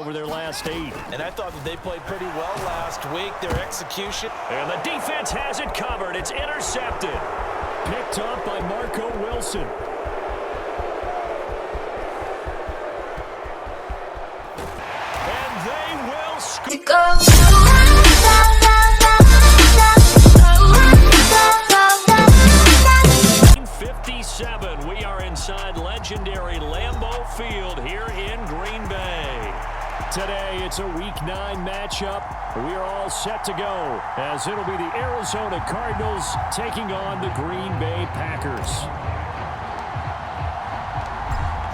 over their last 8. And I thought that they played pretty well last week. Their execution. And the defense has it covered. It's intercepted. Picked up by Marco Wilson. And they will score. 57. We are inside legendary Lambeau Field here in Green Bay. Today, it's a Week 9 matchup. We are all set to go as it'll be the Arizona Cardinals taking on the Green Bay Packers.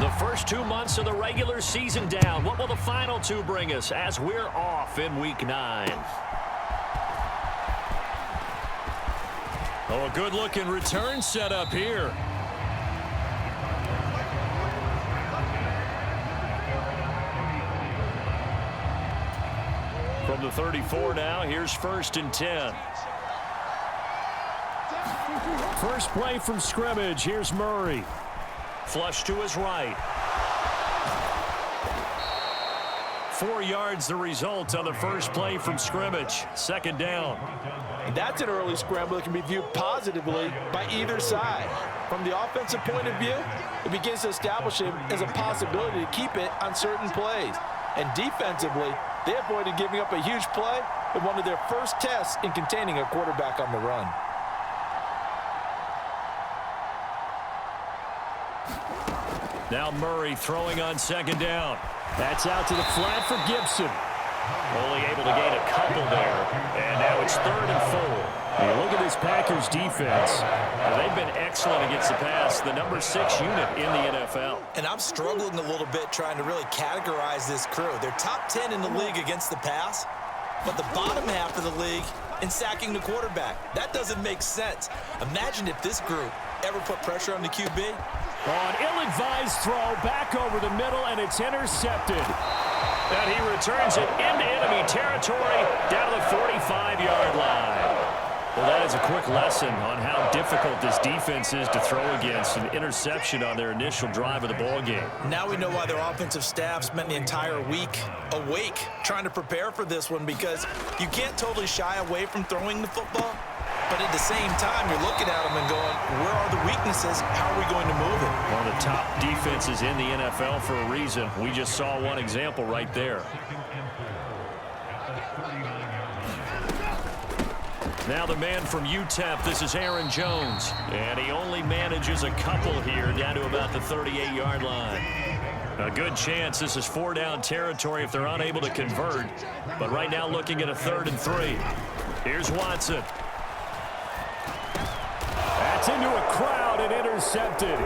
The first 2 months of the regular season down. What will the final 2 bring us as we're off in Week 9? Oh, a good-looking return setup here. From the 34 now, here's 1st and 10. First play from scrimmage. Here's Murray. Flush to his right. 4 yards the result on the first play from scrimmage. 2nd down. That's an early scramble that can be viewed positively by either side. From the offensive point of view, it begins to establish him as a possibility to keep it on certain plays. And defensively, they avoided giving up a huge play in one of their first tests in containing a quarterback on the run. Now Murray throwing on 2nd down. That's out to the flat for Gibson. Only able to gain a couple there. And now it's 3rd and 4. Hey, look at this Packers defense. They've been excellent against the pass, the number 6 unit in the NFL. And I'm struggling a little bit trying to really categorize this crew. They're top 10 in the league against the pass, but the bottom half of the league in sacking the quarterback. That doesn't make sense. Imagine if this group ever put pressure on the QB. An ill-advised throw back over the middle, and it's intercepted. And he returns it into enemy territory down to the 45-yard line. Well, that is a quick lesson on how difficult this defense is to throw against. An interception on their initial drive of the ballgame. Now we know why their offensive staff spent the entire week awake trying to prepare for this one, because you can't totally shy away from throwing the football. But at the same time, you're looking at them and going, where are the weaknesses? How are we going to move it? One of the top defenses in the NFL for a reason. We just saw one example right there. Now the man from UTEP, this is Aaron Jones. And he only manages a couple here down to about the 38-yard line. A good chance this is 4-down territory if they're unable to convert. But right now looking at a 3rd and 3. Here's Watson. That's into a crowd and intercepted.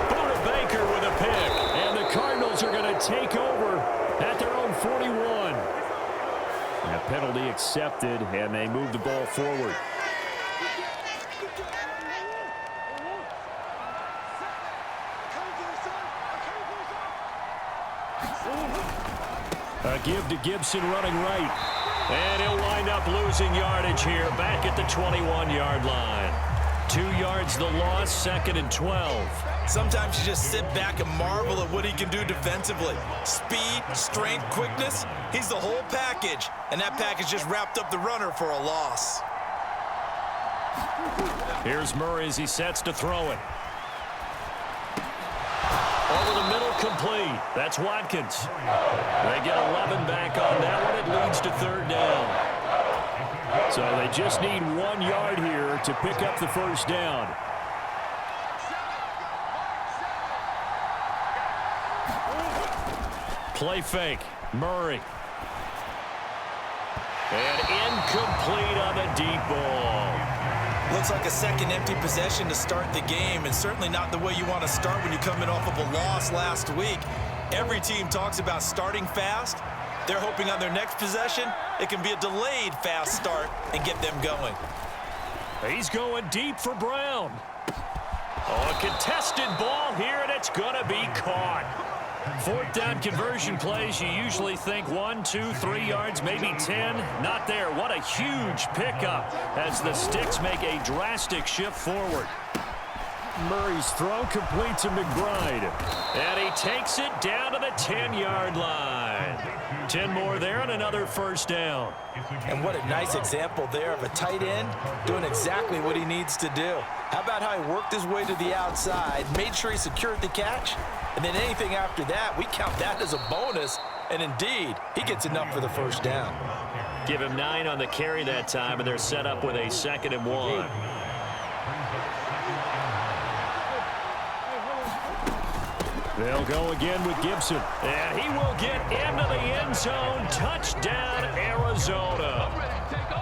Buda Baker with a pick. And the Cardinals are going to take over at their own 41. And a penalty accepted, and they move the ball forward. A give to Gibson running right. And he'll wind up losing yardage here back at the 21-yard line. 2 yards the loss, 2nd and 12. Sometimes you just sit back and marvel at what he can do defensively. Speed, strength, quickness, he's the whole package. And that package just wrapped up the runner for a loss. Here's Murray as he sets to throw it. Over the middle, complete. That's Watkins. They get 11 back on that one. It leads to 3rd down. So they just need 1 yard here to pick up the 1st down. Play fake. Murray. And incomplete on the deep ball. Looks like a second empty possession to start the game, and certainly not the way you want to start when you're coming off of a loss last week. Every team talks about starting fast. They're hoping on their next possession, it can be a delayed fast start and get them going. He's going deep for Brown. Oh, a contested ball here, and it's going to be caught. 4th down conversion plays, you usually think 1, 2, 3 yards, maybe 10. Not there. What a huge pickup as the Sticks make a drastic shift forward. Murray's throw complete to McBride. And he takes it down to the 10-yard line. line. 10 more there and another first down. And what a nice example there of a tight end doing exactly what he needs to do. How about how he worked his way to the outside, made sure he secured the catch, and then anything after that, we count that as a bonus. And indeed, he gets enough for the first down. Give him 9 on the carry that time, and they're set up with a 2nd and 1. They'll go again with Gibson. And he will get into the end zone. Touchdown, Arizona.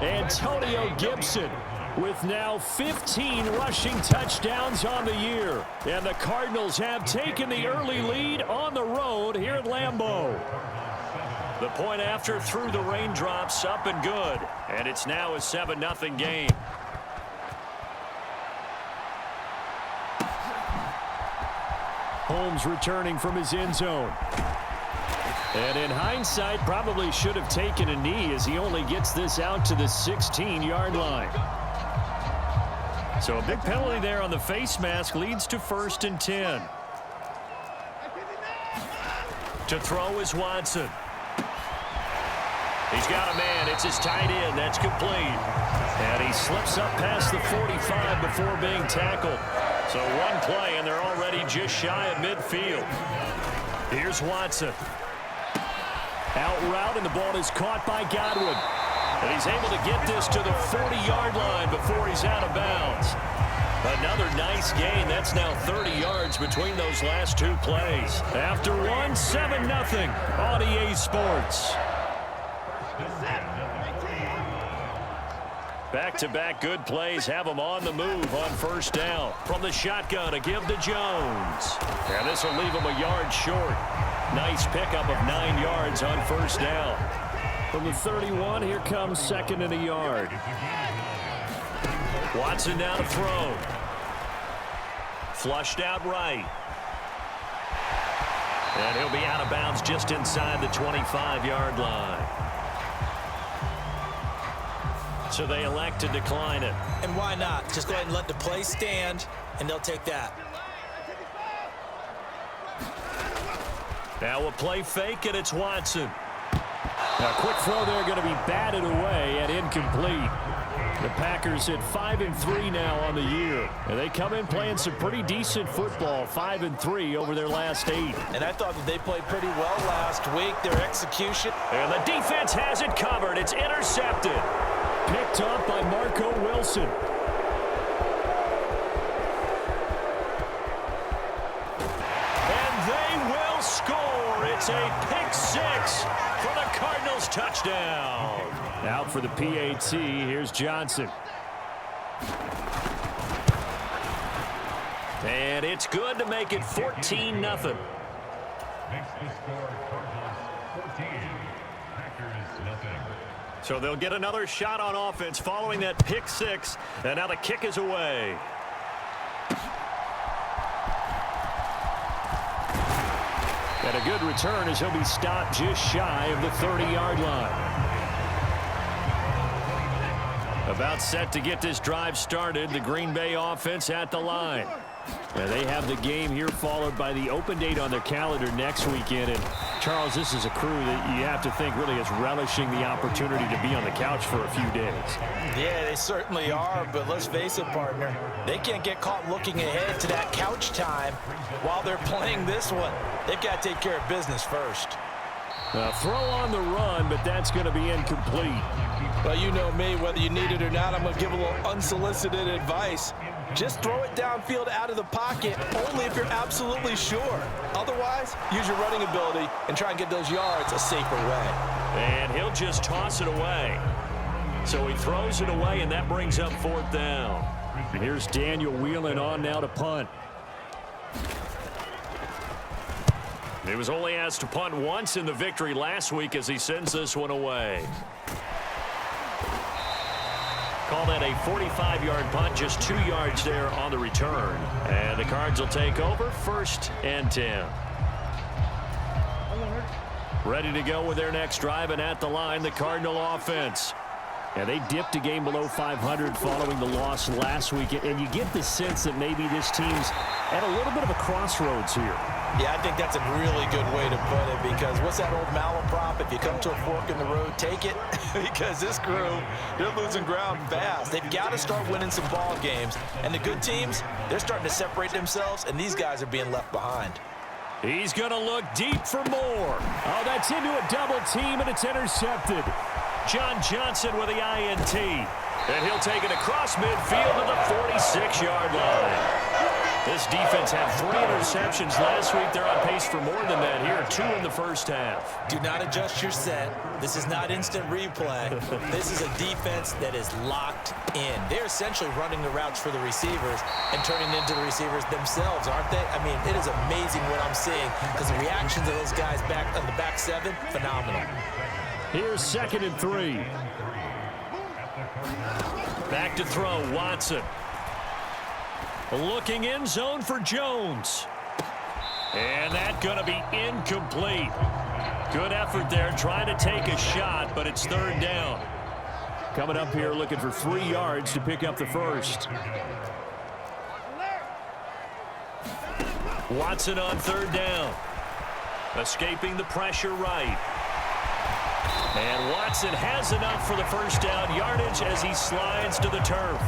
Antonio Gibson with now 15 rushing touchdowns on the year. And the Cardinals have taken the early lead on the road here at Lambeau. The point after through the raindrops, up and good. And it's now a 7-0 game. Holmes returning from his end zone. And in hindsight, probably should have taken a knee as he only gets this out to the 16-yard line. So a big penalty there on the face mask leads to 1st and 10. To throw is Watson. He's got a man. It's his tight end. That's complete. And he slips up past the 45 before being tackled. So one play, and they're already just shy of midfield. Here's Watson. Out route, and the ball is caught by Godwin. And he's able to get this to the 40-yard line before he's out of bounds. Another nice gain. That's now 30 yards between those last 2 plays. After one, 7-0 on EA Sports. Back-to-back good plays have them on the move on first down. From the shotgun to give to Jones. And this will leave him a yard short. Nice pickup of 9 yards on first down. From the 31, here comes 2nd and a yard. Watson now to throw. Flushed out right. And he'll be out of bounds just inside the 25-yard line. So they elect to decline it. And why not? Just go ahead and let the play stand, and they'll take that. Now a play fake, and it's Watson. A quick throw there going to be batted away and incomplete. The Packers at 5-3 now on the year. And they come in playing some pretty decent football, 5-3 over their last 8. And I thought that they played pretty well last week. Their execution. And the defense has it covered. It's intercepted. Picked up by Marco Wilson. And they will score. It's a pick 6 for the Cardinals touchdown. Out for the PAT, here's Johnson. And it's good to make it 14-0. Makes the score Cardinals 14, Packers nothing. So they'll get another shot on offense following that pick 6. And now the kick is away. And a good return as he'll be stopped just shy of the 30-yard line. About set to get this drive started, the Green Bay offense at the line. And they have the game here followed by the open date on their calendar next weekend. And Charles, this is a crew that you have to think really is relishing the opportunity to be on the couch for a few days. Yeah, they certainly are, but let's face it, partner. They can't get caught looking ahead to that couch time while they're playing this one. They've got to take care of business first. Throw on the run, but that's going to be incomplete. Well, you know me, whether you need it or not, I'm going to give a little unsolicited advice. Just throw it downfield out of the pocket, only if you're absolutely sure. Otherwise, use your running ability and try and get those yards a safer way. And he'll just toss it away. So he throws it away, and that brings up 4th down. And here's Daniel Whelan on now to punt. He was only asked to punt once in the victory last week as he sends this one away. Call that a 45-yard punt, just 2 yards there on the return. And the Cards will take over 1st and 10. Ready to go with their next drive, and at the line, the Cardinal offense. Yeah, they dipped a game below 500 following the loss last week, and you get the sense that maybe this team's at a little bit of a crossroads here. Yeah, I think that's a really good way to put it, because what's that old malaprop? If you come to a fork in the road, take it. Because this crew, they're losing ground fast. They've got to start winning some ball games. And the good teams, they're starting to separate themselves, and these guys are being left behind. He's going to look deep for more. Oh, that's into a double team, and it's intercepted. John Johnson with the INT. And he'll take it across midfield to the 46-yard line. This defense had 3 interceptions last week. They're on pace for more than that here, 2 in the first half. Do not adjust your set. This is not instant replay. This is a defense that is locked in. They're essentially running the routes for the receivers and turning into the receivers themselves, aren't they? I mean, it is amazing what I'm seeing, because the reactions of those guys back on the back 7, phenomenal. Here's 2nd and 3. Back to throw, Watson. Looking end zone for Jones. And that's going to be incomplete. Good effort there trying to take a shot, but it's 3rd down. Coming up here looking for 3 yards to pick up the first. Watson on 3rd down. Escaping the pressure right. And Watson has enough for the first down yardage as he slides to the turf.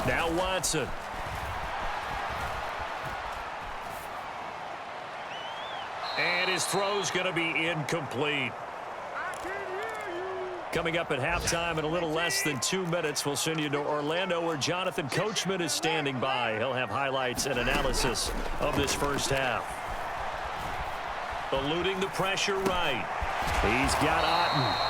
Now Watson. And his throw's going to be incomplete. Coming up at halftime in a little less than 2 minutes, we'll send you to Orlando, where Jonathan Coachman is standing by. He'll have highlights and analysis of this first half. Eluding the pressure right. He's got Otten.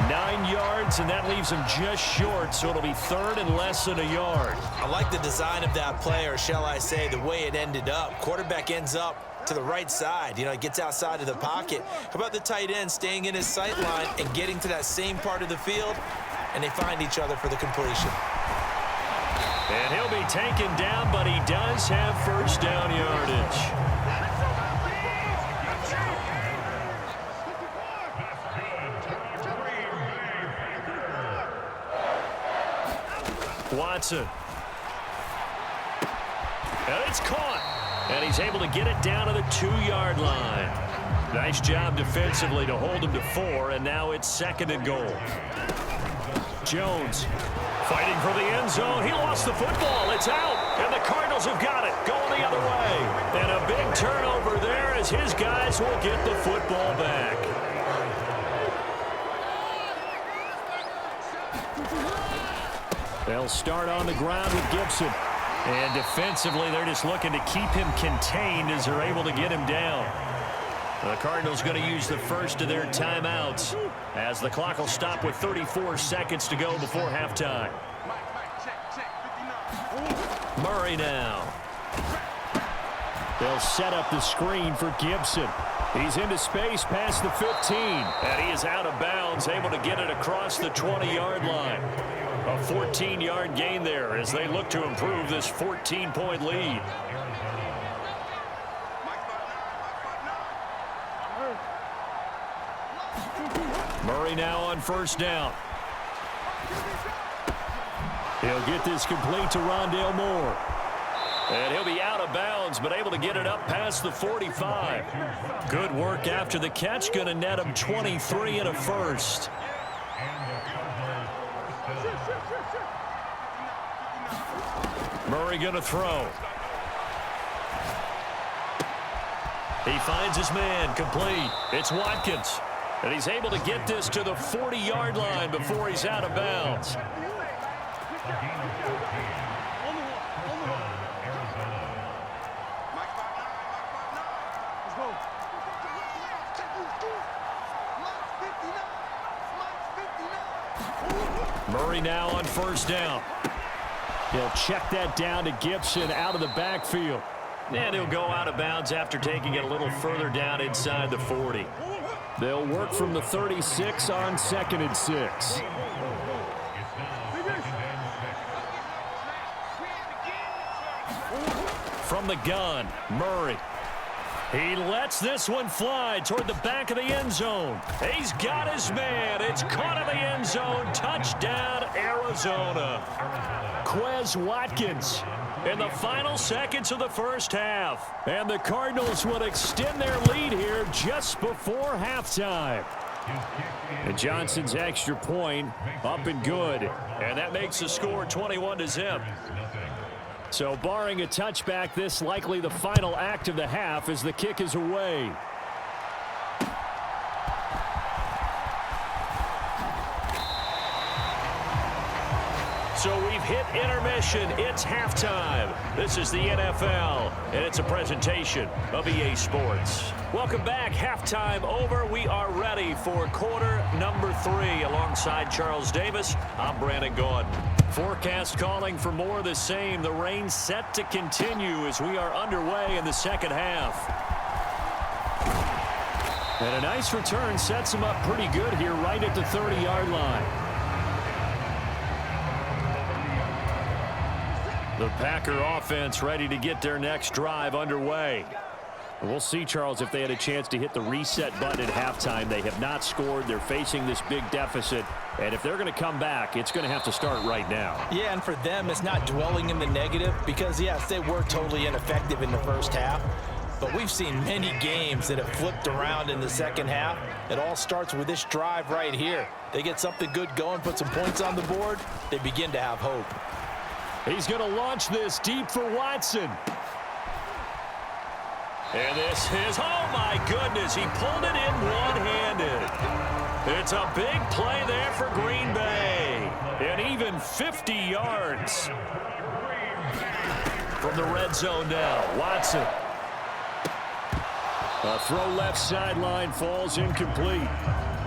9 yards, and that leaves him just short, so it'll be 3rd and less than a yard. I like the design of that play, or shall I say the way it ended up. Quarterback ends up to the right side. You know, he gets outside of the pocket. How about the tight end staying in his sight line and getting to that same part of the field, and they find each other for the completion. And he'll be taken down, but he does have first down yardage. Watson. And it's caught. And he's able to get it down to the 2-yard line. Nice job defensively to hold him to 4, and now it's 2nd and goal. Jones fighting for the end zone. He lost the football. It's out, and the Cardinals have got it. Going the other way. And a big turnover there as his guys will get the football back. They'll start on the ground with Gibson. And defensively, they're just looking to keep him contained as they're able to get him down. The Cardinals going to use the first of their timeouts as the clock will stop with 34 seconds to go before halftime. Murray now. They'll set up the screen for Gibson. He's into space past the 15. And he is out of bounds, able to get it across the 20-yard line. A 14-yard gain there as they look to improve this 14-point lead. Murray now on first down. He'll get this complete to Rondale Moore. And he'll be out of bounds, but able to get it up past the 45. Good work after the catch. Going to net him 23 and a first. Murray going to throw. He finds his man, complete. It's Watkins. And he's able to get this to the 40-yard line before he's out of bounds. Murray now on first down. He'll check that down to Gibson out of the backfield. And he'll go out of bounds after taking it a little further down inside the 40. They'll work from the 36 on 2nd and 6. from the gun. Murray. He lets this one fly toward the back of the end zone. He's got his man. It's caught in the end zone. Touchdown, Arizona. Quez Watkins in the final seconds of the first half. And the Cardinals will extend their lead here just before halftime. And Johnson's extra point up and good. And that makes the score 21-0. So barring a touchback, this likely the final act of the half as the kick is away. So we've hit intermission. It's halftime. This is the NFL, and it's a presentation of EA Sports. Welcome back. Halftime over. We are ready for quarter number 3. Alongside Charles Davis, I'm Brandon Gaudin. Forecast calling for more of the same. The rain set to continue as we are underway in the second half. And a nice return sets him up pretty good here right at the 30-yard line. The Packer offense ready to get their next drive underway. We'll see, Charles, if they had a chance to hit the reset button at halftime. They have not scored. They're facing this big deficit. And if they're going to come back, it's going to have to start right now. Yeah, and for them, it's not dwelling in the negative because, yes, they were totally ineffective in the first half. But we've seen many games that have flipped around in the second half. It all starts with this drive right here. They get something good going, put some points on the board, they begin to have hope. He's going to launch this deep for Watson. And this is, oh my goodness, he pulled it in one-handed. It's a big play there for Green Bay. And even 50 yards. From the red zone now, Watson. A throw left sideline falls incomplete.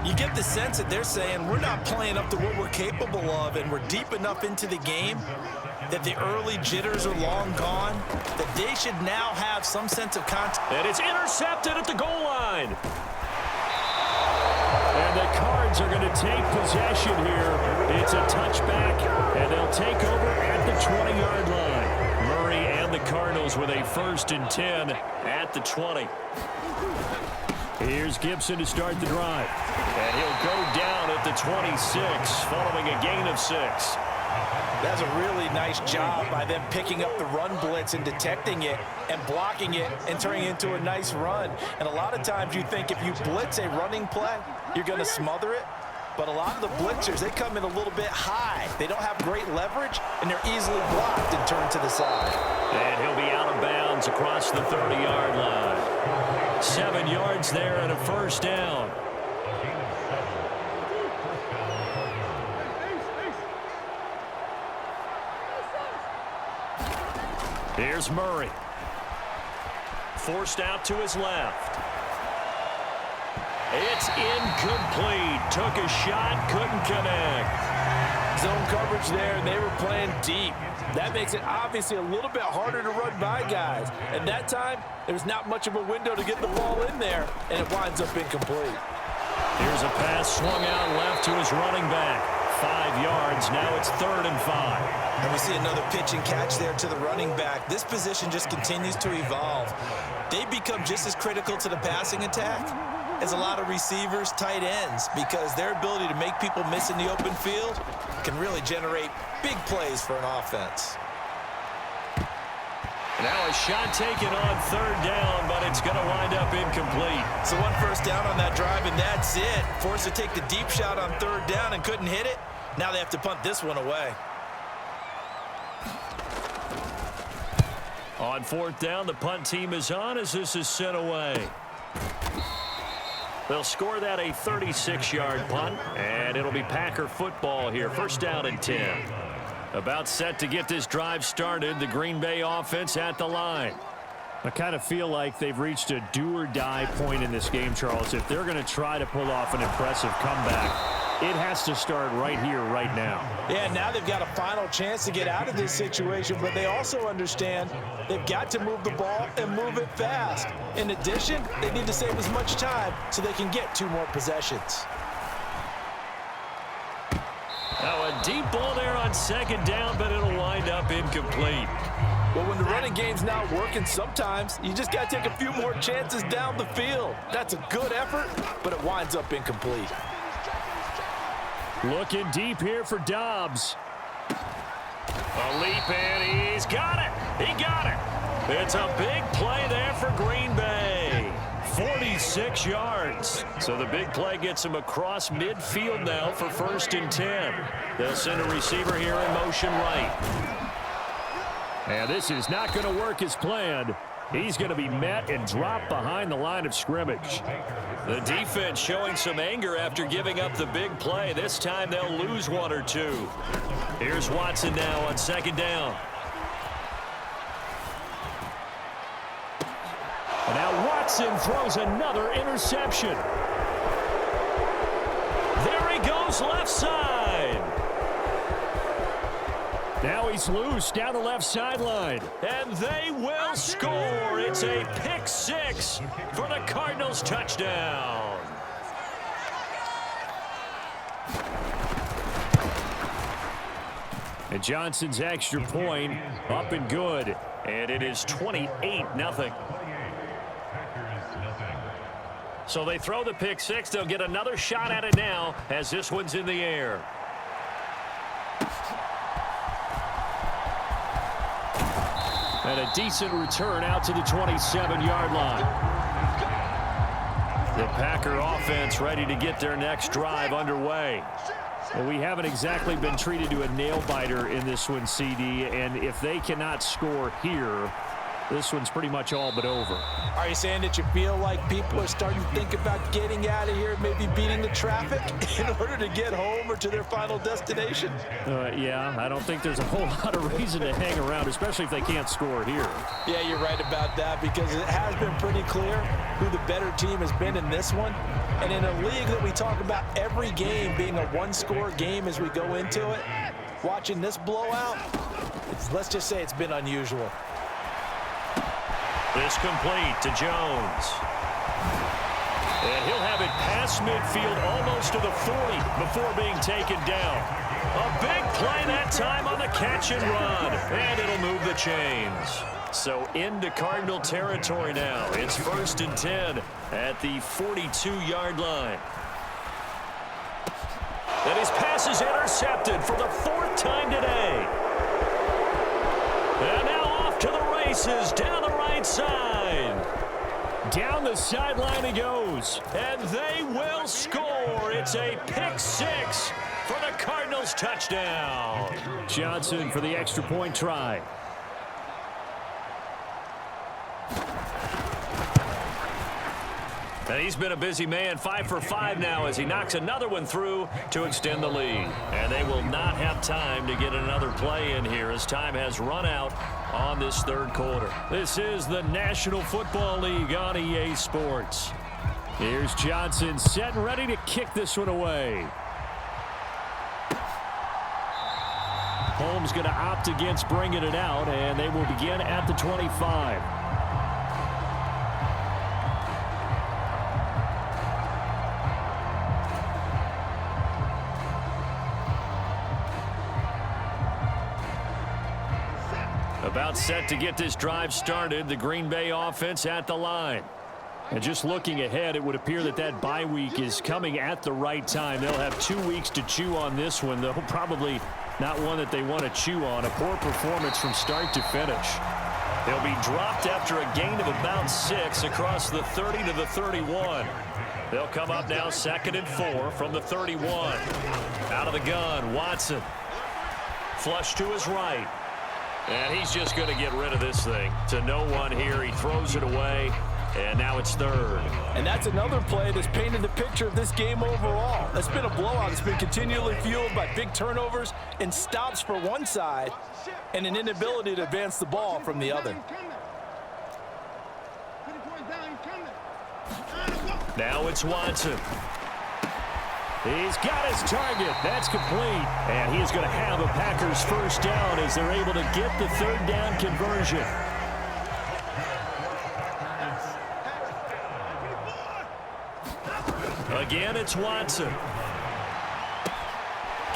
You get the sense that they're saying we're not playing up to what we're capable of, and we're deep enough into the game that the early jitters are long gone, that they should now have some sense of contact. And it's intercepted at the goal line. And the Cards are going to take possession here. It's a touchback, and they'll take over at the 20-yard line. Murray and the Cardinals with a 1st and 10 at the 20. Here's Gibson to start the drive. And he'll go down at the 26, following a gain of 6. That's a really nice job by them picking up the run blitz and detecting it and blocking it and turning it into a nice run. And a lot of times you think if you blitz a running play, you're going to smother it. But a lot of the blitzers, they come in a little bit high. They don't have great leverage, and they're easily blocked and turned to the side. And he'll be out of bounds across the 30-yard line. 7 yards there and a 1st down. Here's Murray. Forced out to his left. It's incomplete. Took a shot, couldn't connect. Zone coverage there, and they were playing deep. That makes it obviously a little bit harder to run by guys. And that time, there's not much of a window to get the ball in there, and it winds up incomplete. Here's a pass swung out left to his running back. 5 yards. Now it's 3rd and 5. And we see another pitch and catch there to the running back. This position just continues to evolve. They become just as critical to the passing attack as a lot of receivers, tight ends, because their ability to make people miss in the open field can really generate big plays for an offense. Now a shot taken on 3rd down, but it's going to wind up incomplete. So 1 first down on that drive, and that's it. Forced to take the deep shot on 3rd down and couldn't hit it. Now they have to punt this one away. On 4th down, the punt team is on as this is sent away. They'll score that a 36-yard punt, and it'll be Packer football here. 1st down and 10. About set to get this drive started. The Green Bay offense at the line. I kind of feel like they've reached a do-or-die point in this game, Charles. If they're going to try to pull off an impressive comeback, it has to start right here, right now. Yeah, now they've got a final chance to get out of this situation, but they also understand they've got to move the ball and move it fast. In addition, they need to save as much time so they can get 2 more possessions. Now a deep ball there on 2nd down, but it'll wind up incomplete. Well, when the running game's not working, sometimes you just got to take a few more chances down the field. That's a good effort, but it winds up incomplete. Looking deep here for Dobbs. A leap, and he's got it. He got it. It's a big play there for Green Bay. 46 yards. So the big play gets him across midfield now for 1st and 10. They'll send a receiver here in motion right. And this is not going to work as planned. He's going to be met and dropped behind the line of scrimmage. The defense showing some anger after giving up the big play. This time they'll lose 1 or 2. Here's Watson now on 2nd down. And now Watson throws another interception. There he goes left side. Now he's loose down the left sideline. And they will score. It's a pick 6 for the Cardinals touchdown. And Johnson's extra point up and good. And it is 28-0. So they throw the pick 6. They'll get another shot at it now as this one's in the air. And a decent return out to the 27-yard line. The Packer offense ready to get their next drive underway. Well, we haven't exactly been treated to a nail-biter in this one, CD, and if they cannot score here, this one's pretty much all but over. Are you saying that you feel like people are starting to think about getting out of here, maybe beating the traffic in order to get home or to their final destination? Yeah, I don't think there's a whole lot of reason to hang around, especially if they can't score here. Yeah, you're right about that because it has been pretty clear who the better team has been in this one. And in a league that we talk about every game being a one-score game as we go into it, watching this blowout, let's just say it's been unusual. This complete to Jones. And he'll have it past midfield almost to the 40 before being taken down. A big play that time on the catch and run. And it'll move the chains. So into Cardinal territory now. It's 1st and 10 at the 42-yard line. And his pass is intercepted for the 4th time today. And now off to the races down the right side. Down the sideline he goes. And they will score. It's a pick 6 for the Cardinals touchdown. Johnson for the extra point try. And he's been a busy man, 5 for 5 now as he knocks another one through to extend the lead. And they will not have time to get another play in here as time has run out on this 3rd quarter. This is the National Football League on EA Sports. Here's Johnson set and ready to kick this one away. Holmes going to opt against bringing it out, and they will begin at the 25. About set to get this drive started. The Green Bay offense at the line. And just looking ahead, it would appear that that bye week is coming at the right time. They'll have 2 weeks to chew on this one, though probably not one that they want to chew on. A poor performance from start to finish. They'll be dropped after a gain of about 6 across the 30 to the 31. They'll come up now 2nd and 4 from the 31. Out of the gun, Watson. Flush to his right. And he's just going to get rid of this thing to no one here. He throws it away, and now it's 3rd. And that's another play that's painted the picture of this game overall. It's been a blowout. It's been continually fueled by big turnovers and stops for one side and an inability to advance the ball from the other. Now it's Watson. He's got his target. That's complete. And he is going to have a Packers 1st down as they're able to get the 3rd down conversion. Again, it's Watson.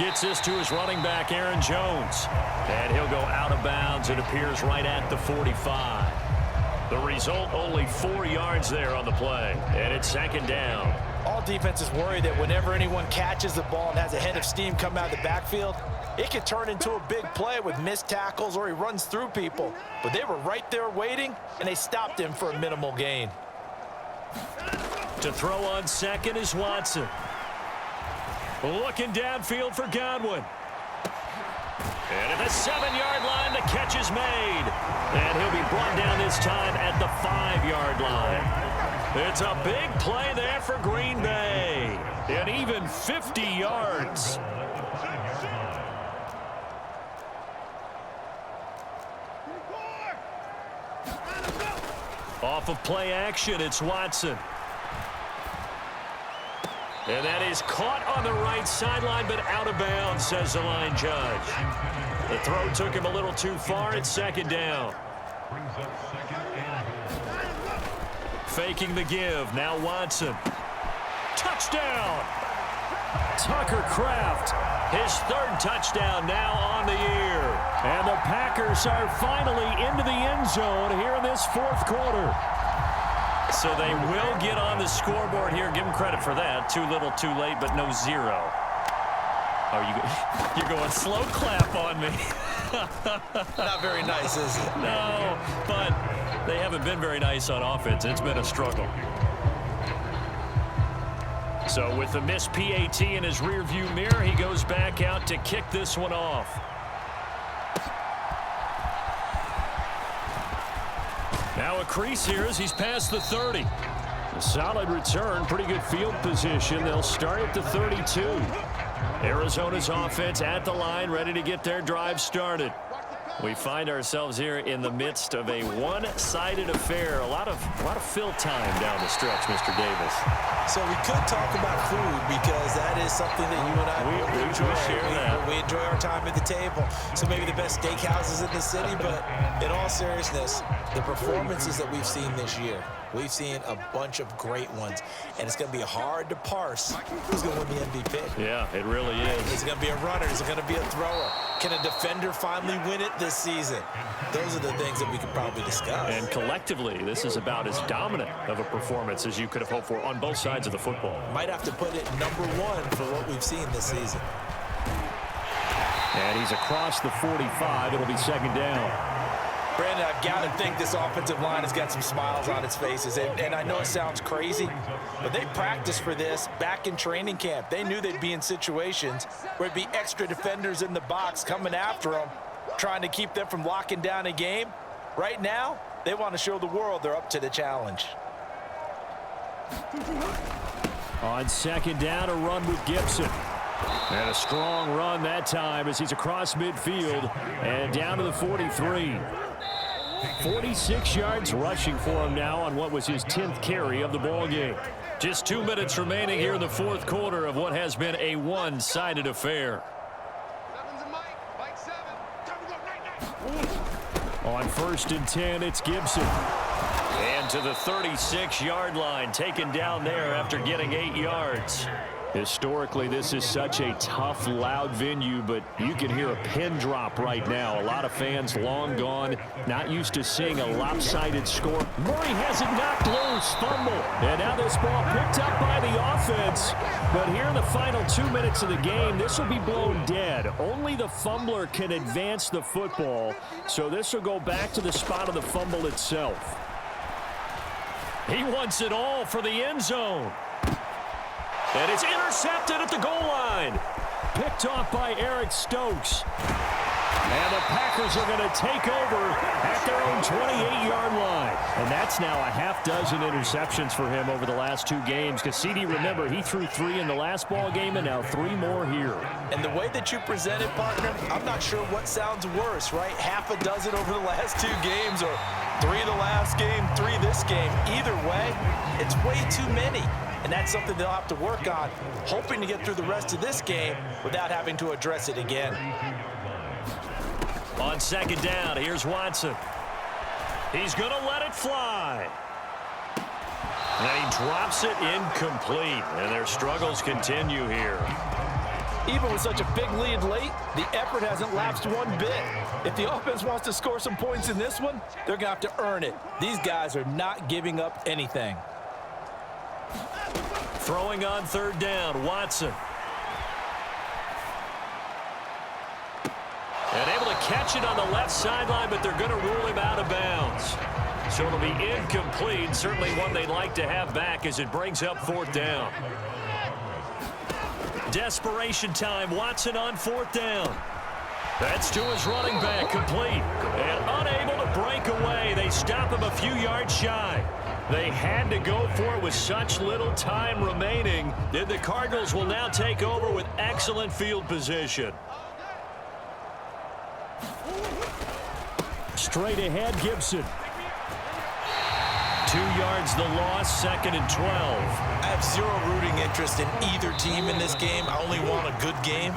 Gets this to his running back, Aaron Jones. And he'll go out of bounds. It appears right at the 45. The result, only 4 yards there on the play. And it's second down. All defenses worry that whenever anyone catches the ball and has a head of steam come out of the backfield, it can turn into a big play with missed tackles or he runs through people. But they were right there waiting, and they stopped him for a minimal gain. To throw on second is Watson. Looking downfield for Godwin. And at the 7-yard line, the catch is made. And he'll be brought down this time at the 5-yard line. It's a big play there for Green Bay. And even 50 yards. Off of play action, it's Watson. And that is caught on the right sideline, but out of bounds, says the line judge. The throw took him a little too far. It's second down. Faking the give. Now Watson. Touchdown! Tucker Kraft, his 3rd touchdown now on the year. And the Packers are finally into the end zone here in this 4th quarter. So they will get on the scoreboard here. Give them credit for that. Too little, too late, but no 0. Oh, you're going slow clap on me. Not very nice, is it? No, but they haven't been very nice on offense. It's been a struggle. So with the missed PAT in his rearview mirror, he goes back out to kick this one off. Now a crease here as he's past the 30. A solid return, pretty good field position. They'll start at the 32. Arizona's offense at the line, ready to get their drive started. We find ourselves here in the midst of a one-sided affair. A lot of fill time down the stretch, Mr. Davis. So we could talk about food because that is something that you and I we enjoy. share that. We enjoy our time at the table. So maybe the best steakhouses in the city, but in all seriousness, the performances that we've seen this year, we've seen a bunch of great ones, and it's going to be hard to parse who's going to win the MVP. Yeah, it really is. Is it going to be a runner? Is it going to be a thrower? Can a defender finally win it this season? Those are the things that we could probably discuss. And collectively, this is about as dominant of a performance as you could have hoped for on both sides of the football. Might have to put it number 1 for what we've seen this season. And he's across the 45. It'll be second down. Brandon, I've got to think this offensive line has got some smiles on its faces. And I know it sounds crazy, but they practiced for this back in training camp. They knew they'd be in situations where it'd be extra defenders in the box coming after them, trying to keep them from locking down a game. Right now, they want to show the world they're up to the challenge. On second down, a run with Gibson. And a strong run that time as he's across midfield and down to the 43. 46 yards rushing for him now on what was his 10th carry of the ball game. Just 2 minutes remaining here in the 4th quarter of what has been a one-sided affair. On 1st and 10, it's Gibson. And to the 36-yard line, taken down there after getting 8 yards. Historically, this is such a tough, loud venue, but you can hear a pin drop right now. A lot of fans long gone, not used to seeing a lopsided score. Murray has it knocked loose, fumble. And now this ball picked up by the offense. But here in the final 2 minutes of the game, this will be blown dead. Only the fumbler can advance the football, so this will go back to the spot of the fumble itself. He wants it all for the end zone. And it's intercepted at the goal line. Picked off by Eric Stokes. And the Packers are going to take over at their own 28-yard line. And that's now a half dozen interceptions for him over the last 2 games. Because CD, remember, he threw 3 in the last ball game and now 3 more here. And the way that you presented, partner, I'm not sure what sounds worse, right? Half a dozen over the last 2 games or 3 the last game, 3 this game. Either way, it's way too many. And that's something they'll have to work on, hoping to get through the rest of this game without having to address it again. On second down, here's Watson. He's going to let it fly. And he drops it incomplete. And their struggles continue here. Even with such a big lead late, the effort hasn't lapsed one bit. If the offense wants to score some points in this one, they're going to have to earn it. These guys are not giving up anything. Throwing on third down, Watson. And able to catch it on the left sideline, but they're going to rule him out of bounds. So it'll be incomplete. Certainly one they'd like to have back as it brings up fourth down. Desperation time. Watson on fourth down. That's to his running back, complete. And unable to break away. They stop him a few yards shy. They had to go for it with such little time remaining. Then the Cardinals will now take over with excellent field position. Straight ahead, Gibson. 2 yards the loss, 2nd and 12. I have zero rooting interest in either team in this game. I only want a good game.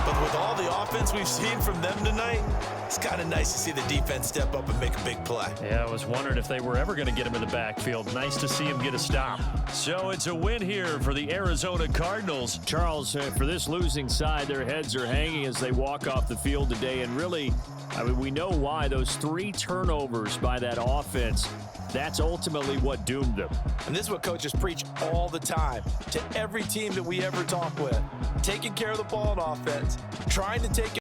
But with all the offense we've seen from them tonight, it's kind of nice to see the defense step up and make a big play. Yeah, I was wondering if they were ever going to get him in the backfield. Nice to see him get a stop. So it's a win here for the Arizona Cardinals. Charles, for this losing side, their heads are hanging as they walk off the field today. And really, I mean, we know why. Those 3 turnovers by that offense, that's ultimately what doomed them. And this is what coaches preach all the time to every team that we ever talk with. Taking care of the ball on offense, trying to take